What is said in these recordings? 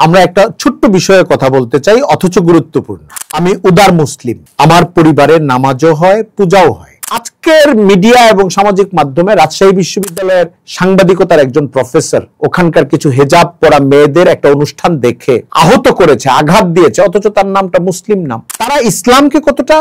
আমরা একটা ছোট্ট বিষয়ে কথা বলতে চাই, অথচ গুরুত্বপূর্ণ। আমি উদার মুসলিম, আমার পরিবারে নামাজও হয়, পূজাও হয়। আজকের মিডিয়া এবং সামাজিক মাধ্যমে রাজশাহী বিশ্ববিদ্যালয়ের সাংবাদিকতার একজন প্রফেসর ওখানকার কিছু হেজাব পরা মেয়েদের একটা অনুষ্ঠান দেখে আহত করেছে, আঘাত দিয়েছে, অথচ তার নামটা মুসলিম নাম। তারা ইসলামকে কতটা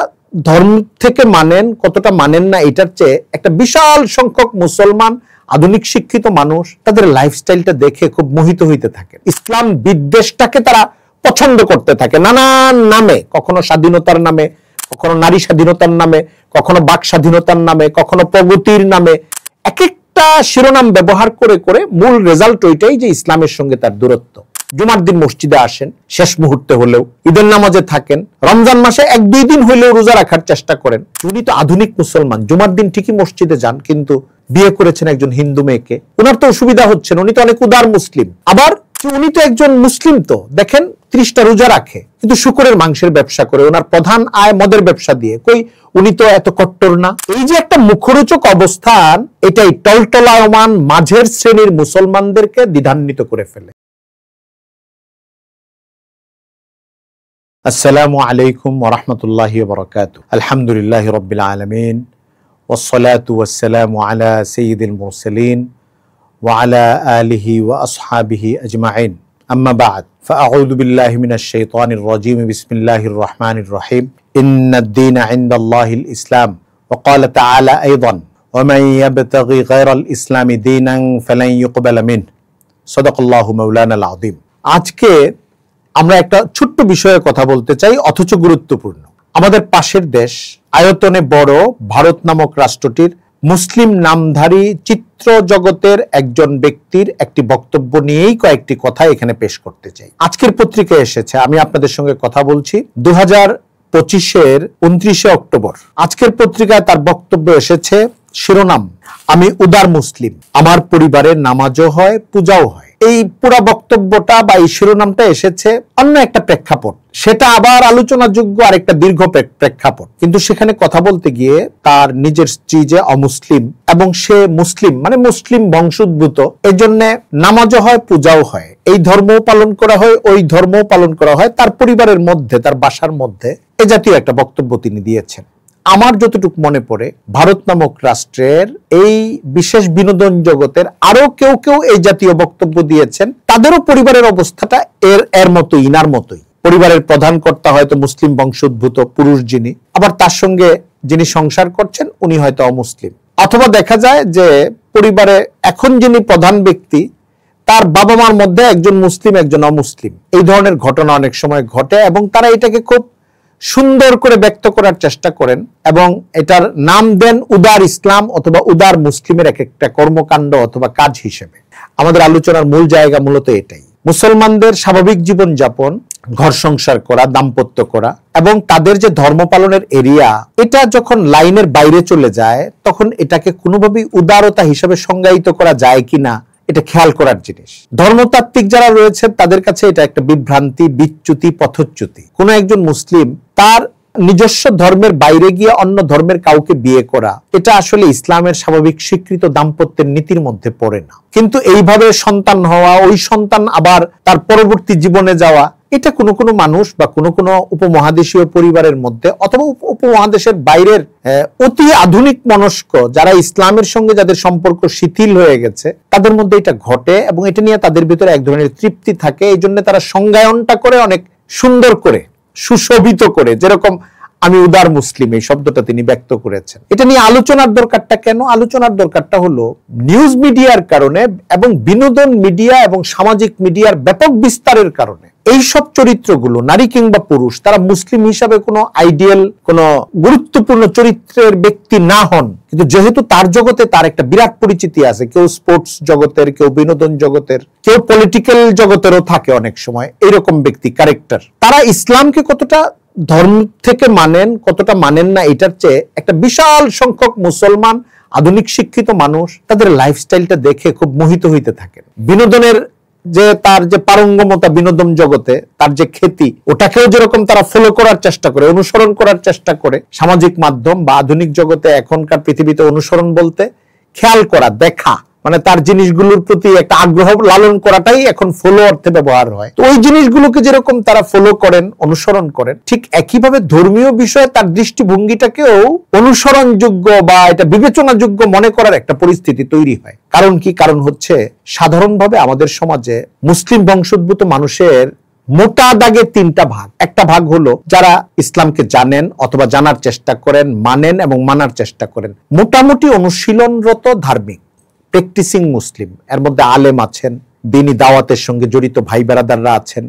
ধর্ম থেকে মানেন, কতটা মানেন না, এটার চেয়ে একটা বিশাল সংখ্যক মুসলমান আধুনিক শিক্ষিত মানুষ তাদের লাইফস্টাইলটা দেখে খুব মোহিত হইতে থাকে। ইসলাম বিদ্বেষটাকে তারা পছন্দ করতে থাকে নানান নামে, কখনো স্বাধীনতার নামে, কখনো নারী স্বাধীনতার নামে, কখনো বাক স্বাধীনতার নামে, কখনো প্রগতির নামে, এক একটা শিরোনাম ব্যবহার করে করে মূল রেজাল্ট ওইটাই যে ইসলামের সঙ্গে তার দূরত্ব। জুমার দিন মসজিদে আসেন শেষ মুহূর্তে হলেও, ঈদের নামাজে থাকেন, রমজান মাসে 1-2 দিন হইলেও রোজা রাখার চেষ্টা করেন। উনি তো আধুনিক মুসলমান, জুমার দিন ঠিকই মসজিদে যান, কিন্তু বিয়ে করেছেন একজন হিন্দু মেয়েকে, ওনার তো অসুবিধা হচ্ছে না, উনি তো অনেক উদার মুসলিম। আবার উনি তো একজন মুসলিম, তো দেখেন 30টা রোজা রাখে, কিন্তু শুকরের মাংসের ব্যবসা করে, ওনার প্রধান আয় মদের ব্যবসা দিয়ে। কই, উনি তো এত কট্টর না। এই যে একটা মুখরোচক অবস্থান, এটাই টলটলায়মান মাঝের শ্রেণীর মুসলমানদেরকে দ্বিধান্বিত করে ফেলে। আসসালামু আলাইকুম ওয়া রাহমাতুল্লাহি ওয়া বারাকাতুহু। আলহামদুলিল্লাহি রাব্বিল আলামিন ওয়াসসালাতু ওয়াসসালামু আলা সাইয়্যিদিল মুরসালিন ওয়া আলা আলিহি ওয়া আসহাবিহি আজমাইন। আম্মা বা'দ, ফাআউযু বিল্লাহি মিনাশ শাইতানির রাজীম। বিসমিল্লাহির রাহমানির রাহিম। ইন্নাদ-দীনা ইনদাল্লাহিল ইসলাম। ওয়া ক্বালা তাআলা আইদান ওয়া মান ইয়াবতাগি গায়রাল ইসলামি দীনান ফালান ইউকবালা মিনহু। সাদাকাল্লাহু মাওলানাল আযীম। আজকে আমরা একটা ছোট্ট বিষয়ে কথা বলতে চাই, অথচ গুরুত্বপূর্ণ। আমাদের পাশের দেশ, আয়তনে বড় ভারত নামক রাষ্ট্রটির মুসলিম নামধারী চিত্র জগতের একজন ব্যক্তির একটি বক্তব্য নিয়েই কয়েকটি কথা এখানে পেশ করতে চাই। আজকের পত্রিকায় এসেছে, আমি আপনাদের সঙ্গে কথা বলছি 2025-এর 29শে অক্টোবর। আজকের পত্রিকায় তার বক্তব্য এসেছে, শিরোনাম আমি উদার মুসলিম, আমার পরিবারে নামাজও হয়, পূজাও হয়। এই পুরা বক্তব্যটা বা এই শিরোনামটা এসেছে অন্য একটা প্রেক্ষাপট, সেটা আবার আলোচনাযোগ্য আরেকটা দীর্ঘ প্রেক্ষাপট। কিন্তু সেখানে কথা বলতে গিয়ে তার নিজের স্ত্রী যে অমুসলিম এবং সে মুসলিম, মানে মুসলিম বংশোদ্ভূত, এই জন্য নামাজও হয়, পূজাও হয়, এই ধর্মও পালন করা হয়, ওই ধর্মও পালন করা হয়, তার পরিবারের মধ্যে, তার বাসার মধ্যে এ জাতীয় একটা বক্তব্য তিনি দিয়েছেন। আমার যতটুকু মনে পড়ে, ভারত নামক রাষ্ট্রের এই বিশেষ বিনোদন জগতের আরো কেউ কেউ এই জাতীয় বক্তব্য দিয়েছেন। তাদেরও পরিবারের অবস্থাটা এর মতোই, ইনার মতোই। পরিবারের প্রধান কর্তা হয়তো মুসলিম বংশোদ্ভূত পুরুষ যিনি, আবার তার সঙ্গে যিনি সংসার করছেন উনি হয়তো অমুসলিম। অথবা দেখা যায় যে পরিবারে এখন যিনি প্রধান ব্যক্তি, তার বাবা মার মধ্যে একজন মুসলিম, একজন অমুসলিম। এই ধরনের ঘটনা অনেক সময় ঘটে এবং তারা এটাকে খুব সুন্দর করে ব্যক্ত করার চেষ্টা করেন এবং এটার নাম দেন উদার ইসলাম অথবা উদার মুসলিমের এক একটা কর্মকাণ্ড অথবা কাজ হিসেবে। আমাদের আলোচনার মূল জায়গা মূলত এটাই। মুসলমানদের স্বাভাবিক জীবন যাপন, ঘর সংসার করা, দাম্পত্য করা এবং তাদের যে ধর্ম পালনের এরিয়া, এটা যখন লাইনের বাইরে চলে যায়, তখন এটাকে কোনোভাবেই উদারতা হিসেবে সংজ্ঞায়িত করা যায় কিনা, এটা খেয়াল করার জিনিস। ধর্মতাত্ত্বিক যারা রয়েছেন তাদের কাছে এটা একটা বিভ্রান্তি, বিচ্যুতি, পথচ্যুতি। কোন একজন মুসলিম তার নিজস্ব ধর্মের বাইরে গিয়ে অন্য ধর্মের কাউকে বিয়ে করা, এটা আসলে ইসলামের স্বাভাবিক স্বীকৃত দাম্পত্যের নীতির মধ্যে পড়ে না। কিন্তু এইভাবে সন্তান হওয়া, ওই সন্তান আবার তার পরবর্তী জীবনে যাওয়া, এটা কোনো কোনো মানুষ বা কোনো কোনো উপমহাদেশীয় পরিবারের মধ্যে অথবা উপমহাদেশের বাইরের অতি আধুনিক মনস্ক যারা ইসলামের সঙ্গে যাদের সম্পর্ক শিথিল হয়ে গেছে, তাদের মধ্যে এটা ঘটে এবং এটা নিয়ে তাদের ভিতরে এক ধরনের তৃপ্তি থাকে। এই জন্য তারা সংজ্ঞায়নটা করে অনেক সুন্দর করে, সুশোভিত করে, যেরকম আমি উদার মুসলিম এই শব্দটা তিনি ব্যক্ত করেছেন। এটা নিয়ে আলোচনার দরকারটা কেন? আলোচনার দরকারটা হলো নিউজ মিডিয়ার কারণে এবং বিনোদন মিডিয়া এবং সামাজিক মিডিয়ার ব্যাপক বিস্তারের কারণে এই সব চরিত্রগুলো, নারী কিংবা পুরুষ, তারা মুসলিম হিসাবে কোনো আইডিয়াল, কোনো গুরুত্বপূর্ণ চরিত্রের ব্যক্তি না হন, কিন্তু যেহেতু তার জগতে তার একটা বিরাট পরিচিতি আছে, কেউ স্পোর্টস জগতের, কেউ বিনোদন জগতের, কেউ পলিটিক্যাল জগতেরও থাকে অনেক সময় এরকম ব্যক্তি, ক্যারেক্টার, তারা ইসলামকে কতটা ধর্ম থেকে মানেন, কতটা মানেন না, এটার চেয়ে একটা বিশাল সংখ্যক মুসলমান আধুনিক শিক্ষিত মানুষ তাদের লাইফস্টাইলটা দেখে খুব মোহিত হইতে থাকেন। বিনোদনের যে তার যে পারঙ্গমতা বিনোদন জগতে, তার যে খ্যাতি, ওটাকেও যেরকম তারা ফলো করার চেষ্টা করে, অনুসরণ করার চেষ্টা করে। সামাজিক মাধ্যম বা আধুনিক জগতে এখনকার পৃথিবীতে অনুসরণ বলতে খেয়াল করা, দেখা, মানে তার জিনিসগুলোর প্রতি একটা আগ্রহ লালন করাটাই এখন ফলো অর্থে ব্যবহার হয়। তো ওই জিনিসগুলোকে যেরকম তারা ফলো করেন, অনুসরণ করেন, ঠিক একইভাবে ধর্মীয় বিষয়ে তার দৃষ্টিভঙ্গিটাকেও অনুসরণযোগ্য বা এটা বিবেচনাযোগ্য মনে করার একটা পরিস্থিতি তৈরি হয়। কারণ কি? কারণ হচ্ছে সাধারণভাবে আমাদের সমাজে মুসলিম বংশোদ্ভূত মানুষের মোটা দাগে তিনটা ভাগ। একটা ভাগ হলো যারা ইসলামকে জানেন অথবা জানার চেষ্টা করেন, মানেন এবং মানার চেষ্টা করেন, মোটামুটি অনুশীলনরত ধার্মিক, প্র্যাকটিসিং মুসলিম। এর মধ্যে আলেম আছেন, দ্বীনি দাওয়াতের সঙ্গে জড়িত ভাই বেরাদাররা আছেন,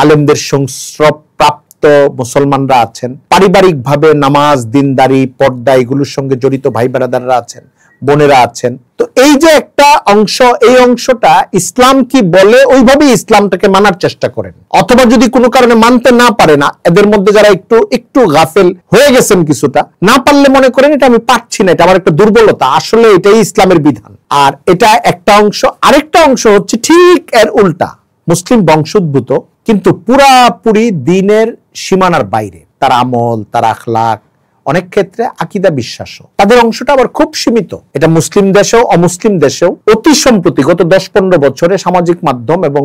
আলেমদের সংস্রব প্রাপ্ত মুসলমানরা আছেন, পারিবারিকভাবে নামাজ, দিনদারি, পর্দা এগুলোর সঙ্গে জড়িত ভাই বেরাদাররা আছেন, বোনেরা আছেন। তো এই যে একটা অংশ, এই অংশটা ইসলাম কি বলে ওইভাবে ইসলামটাকে মানার চেষ্টা করেন, অথবা যদি কোনো কারণে মানতে না পারে না, এদের মধ্যে যারা একটু গাফেল হয়ে গেছেন, কিছুটা না পারলে মনে করেন এটা আমি পারছি না, এটা আমার একটা দুর্বলতা, আসলে এটাই ইসলামের বিধান। আর এটা একটা অংশ। আরেকটা অংশ হচ্ছে ঠিক এর উল্টা, মুসলিম বংশোদ্ভূত কিন্তু পুরাপুরি দ্বীনের সীমানার বাইরে, তার আমল, তার আখলাক, অনেক ক্ষেত্রে আকীদা বিশ্বাসও, তাদের অংশটা আবার খুব সীমিত। এটা মুসলিম দেশেও অমুসলিম দেশেও অতি সম্প্রতি গত 10-15 বছরে সামাজিক মাধ্যম এবং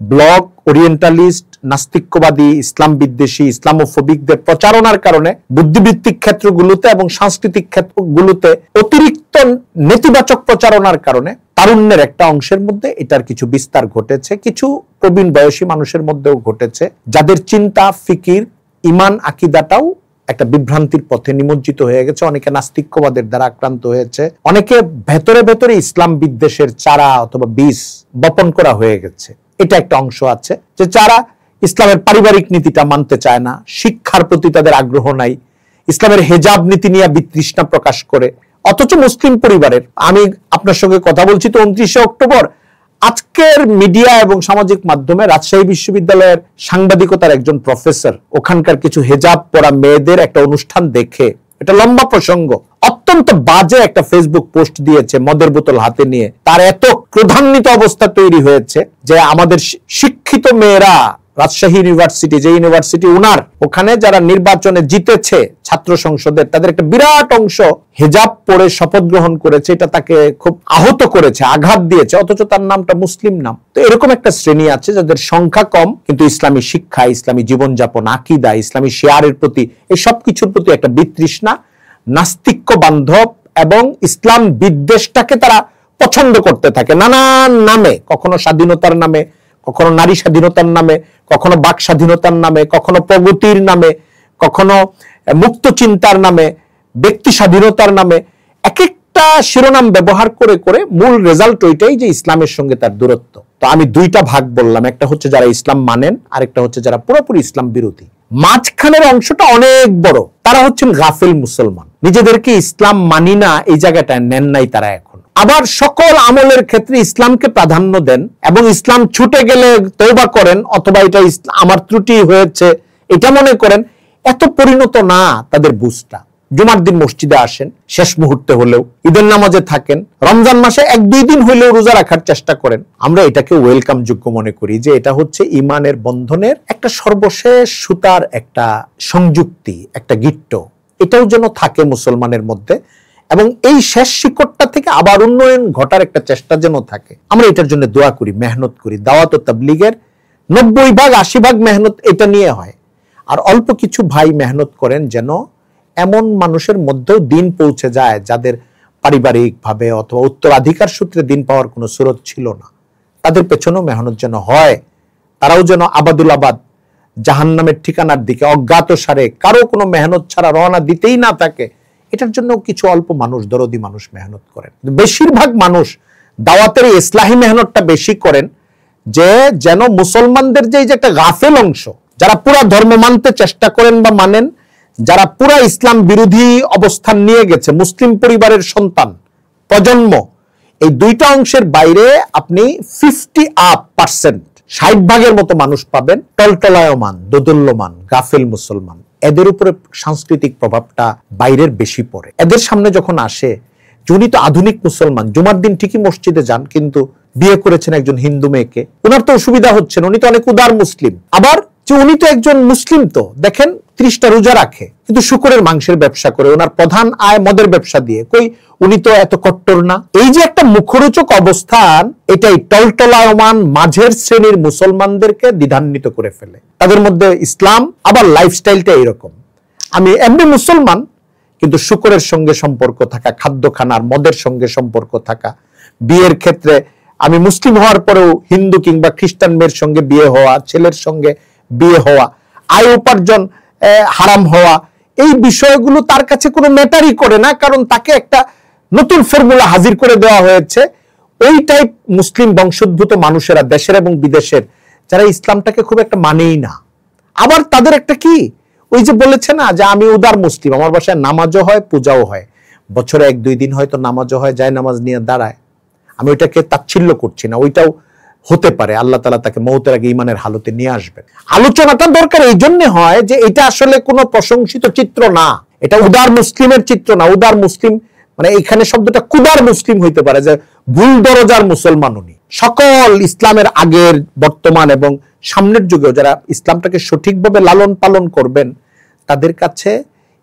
ব্লগ, ওরিয়েন্টালিস্ট, নাস্তিক্যবাদী, ইসলাম বিদ্বেষী, ইসলামোফোবিকদের প্রচারণার কারণে বুদ্ধিবৃত্তিক ক্ষেত্রগুলোতে এবং সাংস্কৃতিক ক্ষেত্রগুলোতে অতিরিক্ত নেতিবাচক প্রচারণার কারণে তারুণ্যের একটা অংশের মধ্যে এটার কিছু বিস্তার ঘটেছে, কিছু প্রবীণ বয়সী মানুষের মধ্যেও ঘটেছে, যাদের চিন্তা, ফিকির, ইমান, আকীদাটাও একটা বিভ্রান্তির পথে নিমজ্জিত হয়ে গেছে। অনেকে নাস্তিক্যবাদের দ্বারা আক্রান্ত হয়েছে, অনেকে ভেতরে ভেতরে ইসলাম বিদ্বেষের চারা অথবা বীজ বপন করা হয়ে গেছে। এটা একটা অংশ আছে যে যারা ইসলামের পারিবারিক নীতিটা মানতে চায় না, শিক্ষার প্রতি তাদের আগ্রহ নাই, ইসলামের হেজাব নীতি নিয়ে বিতৃষ্ণা প্রকাশ করে, অথচ মুসলিম পরিবারের। আমি আপনার সঙ্গে কথা বলছি তো 29শে অক্টোবর, আজকের মিডিয়া এবং সামাজিক মাধ্যমে রাজশাহী বিশ্ববিদ্যালয়ের সাংবাদিকতার একজন প্রফেসর ওখানকার কিছু হেজাব পরা মেয়েদের একটা অনুষ্ঠান দেখে, এটা লম্বা প্রসঙ্গ, অত্যন্ত বাজে একটা ফেসবুক পোস্ট দিয়েছে মদের বোতল হাতে নিয়ে। তার এত ক্রোধান্বিত অবস্থা তৈরি হয়েছে যে আমাদের শিক্ষিত মেয়েরা রাজশাহী ইউনিভার্সিটি, যে ইউনিভার্সিটি উনার, ওখানে যারা নির্বাচনে জিতেছে ছাত্র সংসদের, তাদের একটা বিরাট অংশ হেজাব পরে শপথ গ্রহণ করেছে। এটা তাকে খুব আহত করেছে, আঘাত দিয়েছে, অথচ তার নামটা মুসলিম নাম। তো এরকম একটা শ্রেণী আছে যাদের সংখ্যা কম, কিন্তু ইসলামী শিক্ষা, ইসলামী জীবনযাপন, আকীদা, ইসলামী শেয়ারের প্রতি, এই সব কিছুর প্রতি একটা বিতৃষ্ণা, নাস্তিক্য বান্ধব এবং ইসলাম বিদ্বেষটাকে তারা পছন্দ করতে থাকে নানান নামে, কখনো স্বাধীনতার নামে, কখনো নারী স্বাধীনতার নামে, কখনো বাক স্বাধীনতার নামে, কখনো প্রগতির নামে, কখনো মুক্ত চিন্তার নামে, ব্যক্তি স্বাধীনতার নামে, এক একটা শিরোনাম ব্যবহার করে করে মূল রেজাল্ট ওইটাই যে ইসলামের সঙ্গে তার দূরত্ব। তো আমি দুইটা ভাগ বললাম, একটা হচ্ছে যারা ইসলাম মানেন, আরেকটা হচ্ছে যারা পুরোপুরি ইসলাম বিরোধী। মাঝখানের অংশটা অনেক বড়, তারা হচ্ছেন গাফিল মুসলমান, নিজেদেরকে ইসলাম মানি না এই জায়গাটায় নেন নাই তারা। এখন আবার সকল আমলের ক্ষেত্রে ইসলামকে প্রাধান্য দেন এবং ইসলাম ছুটে গেলে তওবা করেন, অথবা এটা আমার ত্রুটি হয়েছে এটা মনে করেন। এত পরিণত না তাদের বুঝটা। জুমার দিন মসজিদে আসেন শেষ মুহূর্তে হলেও, ঈদের নামাজে থাকেন, রমজান মাসে 1-2 দিন হইলেও রোজা রাখার চেষ্টা করেন। আমরা এটাকে ওয়েলকাম যোগ্য মনে করি যে এটা হচ্ছে ইমানের বন্ধনের একটা সর্বশেষ সুতার একটা সংযুক্তি, একটা গিট্ট। এটাও যেন থাকে মুসলমানের মধ্যে এবং এই শেষ শিকড়টা থেকে আবার উন্নয়ন ঘটার একটা চেষ্টা যেন থাকে। আমরা এটার জন্য দোয়া করি, মেহনত করি। দাওয়াত ও তাবলীগের 90-80 মেহনত এটা নিয়ে হয়, আর অল্প কিছু ভাই মেহনত করেন যেন এমন মানুষের মধ্যেও দিন পৌঁছে যায় যাদের পারিবারিক ভাবে অথবা উত্তরাধিকার সূত্রে দিন পাওয়ার কোনো সুরত ছিল না। তাদের পেছনেও মেহনত যেন হয়, তারাও যেন আবাদুল আবাদ জাহান্নামের ঠিকানার দিকে অজ্ঞাত সারে কারো কোনো মেহনত ছাড়া রওনা দিতেই না থাকে। এটার জন্য কিছু অল্প মানুষ, দরদি মানুষ মেহনত করেন। বেশিরভাগ মানুষ দাওয়াতের ইসলাহী মেহনতটা বেশি করেন, যে যেন মুসলমানদের যে একটা গাফেল অংশ, যারা পুরা ধর্ম মানতে চেষ্টা করেন বা মানেন, যারা পুরা ইসলাম বিরোধী অবস্থান নিয়ে গেছে, মুসলিম পরিবারের সন্তান প্রজন্ম, এই দুইটা অংশের বাইরে আপনি 50% 60% মতো মানুষ পাবেন টলটলায়মান, দোদুল্যমান, গাফেল মুসলমান। এদের উপরে সাংস্কৃতিক প্রভাবটা বাইরের বেশি পড়ে। এদের সামনে যখন আসে, উনি তো আধুনিক মুসলমান, জুমার দিন ঠিকই মসজিদে যান, কিন্তু বিয়ে করেছেন একজন হিন্দু মেয়েকে, ওনার তো অসুবিধা হচ্ছে না, উনি তো অনেক উদার মুসলিম। আবার যে উনি তো একজন মুসলিম, তো দেখেন 30টা রোজা রাখে কিন্তু শুকরের মাংসের ব্যবসা করে, ওনার প্রধান আয় মদের ব্যবসা দিয়ে, কই উনি তো এত কট্টর না। এই যে একটা মুখরোচক অবস্থান, এটাই টলটলায়মান মাঝের শ্রেণীর মুসলমানদেরকে দ্বিধান্বিত করে ফেলে। তাদের মধ্যে ইসলাম আবার লাইফস্টাইলটা এরকম, আমি এমনি মুসলমান কিন্তু শুকরের সঙ্গে সম্পর্ক থাকা, খাদ্য খানার মদের সঙ্গে সম্পর্ক থাকা, বিয়ের ক্ষেত্রে আমি মুসলিম হওয়ার পরেও হিন্দু কিংবা খ্রিস্টান মেয়ের সঙ্গে বিয়ে হওয়া, ছেলের সঙ্গে বিয়ে হওয়া, আয় উপার্জন হারাম হওয়া, এই বিষয়গুলো তার কাছে কোনো ম্যাটারই করে না, কারণ তাকে একটা নতুন ফর্মুলা হাজির করে দেওয়া হয়েছে। ওই টাইপ মুসলিম বংশোদ্ভূত মানুষেরা দেশের এবং বিদেশের, যারা ইসলামটাকে খুব একটা মানেই না। আবার তাদের একটা কি, ওই যে বলেছে না যে আমি উদার মুসলিম, আমার বাসায় নামাজও হয় পূজাও হয়, বছরে 1-2 দিন হয়তো নামাজও হয়, যায় নামাজ নিয়ে দাঁড়ায়, আমি ওইটাকে তাচ্ছিল্য করছি না, ওইটাও হতে পারে আল্লাহ তাআলা তাকে মওতের আগে ঈমানের হালতে নিয়ে আসবেন। আলোচনাটা দরকার এই জন্য হয় যে এটা আসলে কোনো প্রশংসিত চিত্র না, এটা উদার মুসলিমের চিত্র না। উদার মুসলিম মানে এখানে শব্দটা কুদার মুসলিম হইতে পারে, যে ভুল দরজার মুসলমান উনি। সকল ইসলামের আগের, বর্তমান এবং সামনের যুগেও যারা ইসলামটাকে সঠিকভাবে লালন পালন করবেন, তাদের কাছে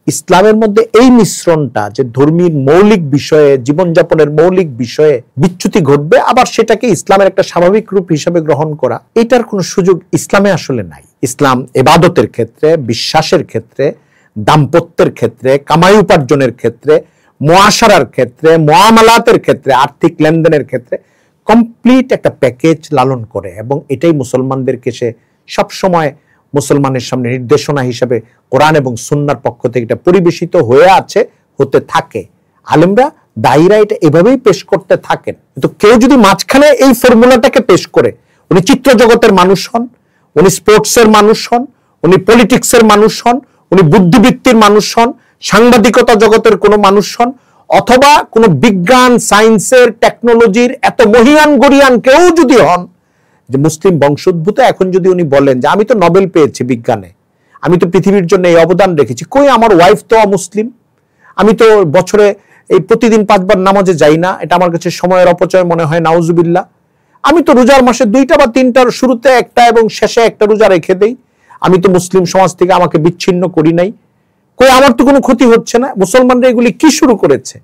ইসলামের মধ্যে এই মিশ্রণটা, যে ধর্মীর মৌলিক বিষয়ে, জীবনযাপনের মৌলিক বিষয়ে বিচ্যুতি ঘটবে, আবার সেটাকে ইসলামের একটা স্বাভাবিক রূপ হিসেবে গ্রহণ করা, এটার কোনো সুযোগ ইসলামে আসলে নাই। ইসলাম ইবাদতের ক্ষেত্রে, বিশ্বাসের ক্ষেত্রে, দাম্পত্যের ক্ষেত্রে, কামাই উপার্জনের ক্ষেত্রে, মুআশারার ক্ষেত্রে, মুআমালাতের ক্ষেত্রে, আর্থিক লেনদেনের ক্ষেত্রে কমপ্লিট একটা প্যাকেজ লালন করে, এবং এটাই মুসলমানদেরকে সে সবসময় মুসলমানের সামনে নির্দেশনা হিসেবে কোরআন এবং সুন্নাহর পক্ষ থেকে এটা পরিবেশিত হয়ে আছে, হতে থাকে। আলেমরা, দায়ীরা এটা এভাবেই পেশ করতে থাকেন। কিন্তু কেউ যদি মাঝখানে এই ফর্মুলাটাকে পেশ করে, উনি চিত্র জগতের মানুষ হন, উনি স্পোর্টসের মানুষ হন, উনি পলিটিক্সের মানুষ হন, উনি বুদ্ধিবৃত্তির মানুষ হন, সাংবাদিকতা জগতের কোনো মানুষ হন, অথবা কোনো বিজ্ঞান, সায়েন্সের, টেকনোলজির এত মহিয়ান গরিয়ান কেউ যদি হন, যে মুসলিম বংশোদ্ভূত, এখন যদি উনি বলেন যে আমি তো নোবেল পেয়েছি বিজ্ঞানে, আমি তো পৃথিবীর জন্য এই অবদান রেখেছি, কই আমার ওয়াইফ তো অমুসলিম, আমি তো বছরে এই প্রতিদিন 5 বার নামাজে যাই না, এটা আমার কাছে সময়ের অপচয় মনে হয়, নাউজুবিল্লাহ, আমি তো রোজার মাসে 2টা বা 3টার শুরুতে একটা এবং শেষে একটা রোজা রেখে দেই, আমি তো মুসলিম সমাজ থেকে আমাকে বিচ্ছিন্ন করি নাই, কই আমার তো কোনো ক্ষতি হচ্ছে না। মুসলমানরা এগুলি কি শুরু করেছে?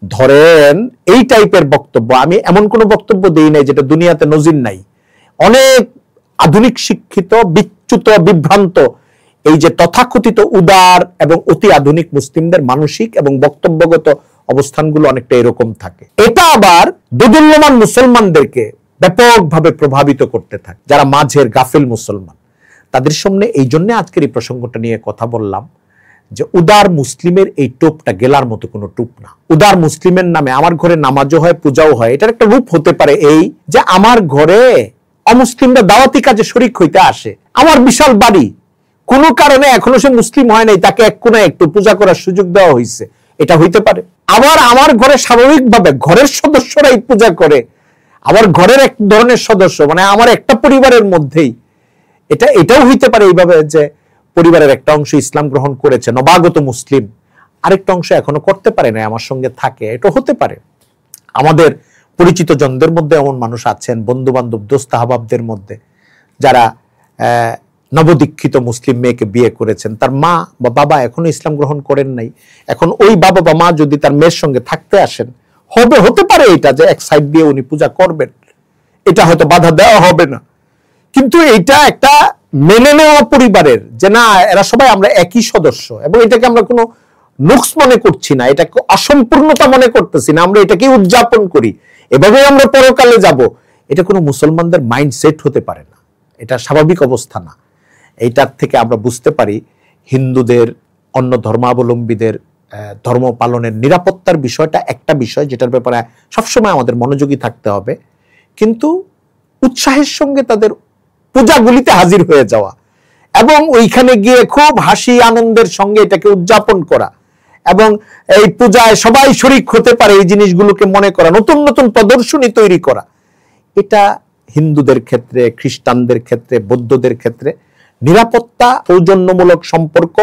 ধরেন এই টাইপের বক্তব্য, আমি এমন কোনো বক্তব্য দেই নাই যেটা দুনিয়াতে নজির নাই। অনেক আধুনিক শিক্ষিত, বিচ্যুত, বিভ্রান্ত এই যে তথাকথিত উদার এবং অতি আধুনিক মুসলিমদের মানসিক এবং বক্তব্যগত অবস্থানগুলো অনেকটা এরকম থাকে। এটা আবার দোদুল্যমান মুসলমানদেরকে ব্যাপকভাবে প্রভাবিত করতে থাকে, যারা মাঝের গাফিল মুসলমান, তাদের সামনে। এই জন্য আজকের এই প্রসঙ্গটা নিয়ে কথা বললাম, যে উদার মুসলিমের এই টোপটা গেলার মতো কোনো টোপ না। উদার মুসলিমের নামে আমার ঘরে নামাজও হয়, পূজাও হয়, এটার একটা রূপ হতে পারে এই যে আমার ঘরে অমুসলিমরা দাওয়াতি কাজে শরিক হইতে আসে, আমার বিশাল বাড়ি, কোনো কারণে এখনো সে মুসলিম হয় নাই, তাকে এক কোণে একটু পূজা করার সুযোগ দেওয়া হয়েছে, এটা হইতে পারে। আবার আমার ঘরে স্বাভাবিকভাবে ঘরের সদস্যরাই পূজা করে, আবার ঘরের এক ধরনের সদস্য, মানে আমার একটা পরিবারের মধ্যেই, এটাও হইতে পারে এইভাবে যে পরিবারের একটা অংশ ইসলাম গ্রহণ করেছে, নবাগত মুসলিম, আরেকটা অংশ এখনো করতে পারে না, আমার সঙ্গে থাকে, এটা হতে পারে। আমাদের পরিচিত জনদের মধ্যে এমন মানুষ আছেন, বন্ধু বান্ধব, দোস্ত আহবাবদের মধ্যে, যারা নবদীক্ষিত মুসলিম মেয়েকে বিয়ে করেছেন, তার মা বা বাবা এখনো ইসলাম গ্রহণ করেন নাই। এখন ওই বাবা বা মা যদি তার মেয়ের সঙ্গে থাকতে আসেন, হতে পারে এটা যে এক সাইড দিয়ে উনি পূজা করবেন, এটা হয়তো বাধা দেওয়া হবে না, কিন্তু এটা একটা মেনে নেওয়া পরিবারের, যে না এরা সবাই আমরা একই সদস্য, এবং এটাকে আমরা কোনো নুকস মনে করছি না, এটাকে অসম্পূর্ণতা মনে করতেছি না, আমরা এটাকে উদযাপন করি, এভাবে আমরা পরকালে যাব, এটা কোনো মুসলমানদের মাইন্ডসেট হতে পারে না, এটা স্বাভাবিক অবস্থা না। এইটার থেকে আমরা বুঝতে পারি হিন্দুদের, অন্য ধর্মাবলম্বীদের ধর্ম পালনের নিরাপত্তার বিষয়টা একটা বিষয় যেটার ব্যাপারে সবসময় আমাদের মনোযোগী থাকতে হবে, কিন্তু উৎসাহের সঙ্গে তাদের পূজাগুলিতে হাজির হয়ে যাওয়া এবং ওইখানে গিয়ে খুব হাসি আনন্দের সঙ্গে এটাকে উদযাপন করা, এবং এই পূজায় সবাই শরিক হতে পারে এই জিনিসগুলোকে মনে করা, নতুন নতুন প্রদর্শনী তৈরি করা, এটা হিন্দুদের ক্ষেত্রে, খ্রিস্টানদের ক্ষেত্রে, বৌদ্ধদের ক্ষেত্রে নিরাপত্তা, সৌজন্যমূলক সম্পর্ক,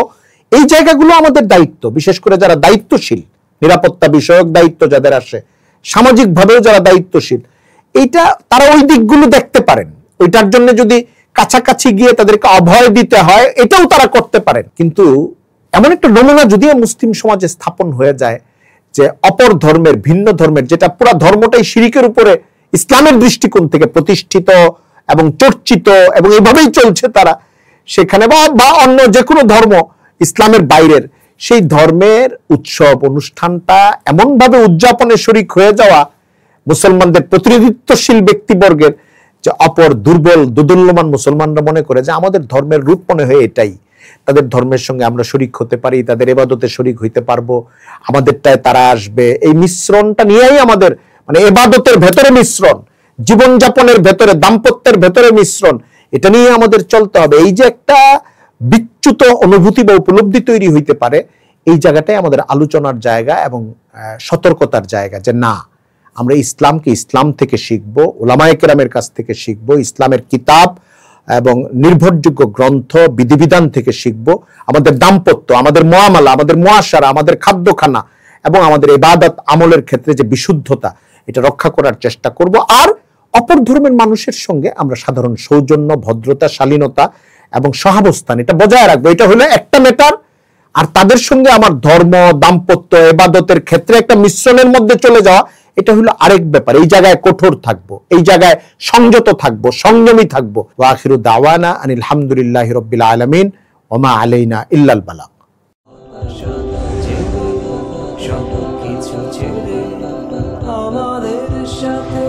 এই জায়গাগুলো আমাদের দায়িত্ব। বিশেষ করে যারা দায়িত্বশীল, নিরাপত্তা বিষয়ক দায়িত্ব যাদের আসে, সামাজিকভাবেও যারা দায়িত্বশীল, এইটা তারা ওই দিকগুলো দেখতে পারেন। ওইটার জন্য যদি কাছাকাছি গিয়ে তাদেরকে অভয় দিতে হয়, এটাও তারা করতে পারেন। কিন্তু এমন একটা নমুনা যদিও মুসলিম সমাজে স্থাপন হয়ে যায় যে অপর ধর্মের, ভিন্ন ধর্মের, যেটা পুরো ধর্মটাই শিরিকের উপরে ইসলামের দৃষ্টিকোণ থেকে প্রতিষ্ঠিত এবং চর্চিত এবং এইভাবেই চলছে তারা, সেখানে বা অন্য যে কোনো ধর্ম ইসলামের বাইরের, সেই ধর্মের উৎসব অনুষ্ঠানটা এমনভাবে উদযাপনে শরিক হয়ে যাওয়া মুসলমানদের প্রতিনিধিত্বশীল ব্যক্তিবর্গের, যে অপর দুর্বল দোদুল্যমান মুসলমানরা মনে করে যে আমাদের ধর্মের রূপ মনে হয় এটাই, তাদের ধর্মের সঙ্গে আমরা শরিক হতে পারি, তাদের ইবাদতে শরিক হইতে পারবো, আমাদেরটায় তারা আসবে। এই মিশ্রণটা নিয়েই আমাদের, মানে ইবাদতের ভেতরে মিশ্রণ, জীবনযাপনের ভেতরে, দাম্পত্যের ভেতরে মিশ্রণ, এটা নিয়ে আমাদের চলতে হবে। এই যে একটা বিচ্যুত অনুভূতি বা উপলব্ধি তৈরি হইতে পারে, এই জায়গাটাই আমাদের আলোচনার জায়গা এবং সতর্কতার জায়গা, যে না, আমরা ইসলামকে ইসলাম থেকে শিখবো, উলামায়ে কেরামের কাছ থেকে শিখবো, ইসলামের কিতাব এবং নির্ভরযোগ্য গ্রন্থ বিধিবিধান থেকে শিখবো। আমাদের দাম্পত্য, আমাদের মুআমালা, আমাদের মুআশারা, আমাদের খাদ্যখানা এবং আমাদের ইবাদত আমলের ক্ষেত্রে যে বিশুদ্ধতা, এটা রক্ষা করার চেষ্টা করব। আর অপর ধর্মের মানুষের সঙ্গে আমরা সাধারণ সৌজন্য, ভদ্রতা, শালীনতা এবং সহাবস্থান এটা বজায় রাখবো। এটা হলো একটা ম্যাটার। আর তাদের সঙ্গে আমার ধর্ম, দাম্পত্য, ইবাদতের ক্ষেত্রে একটা মিশ্রণের মধ্যে চলে যাওয়া, এটা হলো আরেক ব্যাপার। এই জায়গায় কঠোর থাকবো, এই জায়গায় সংযত থাকবো, সংযমী থাকবো। ওয়া আখিরু দাওয়ানা আনিল হামদুলিল্লাহি রাব্বিল আলামিন ওয়া মা আলাইনা ইল্লাল বালাগ। আমাদের সাথে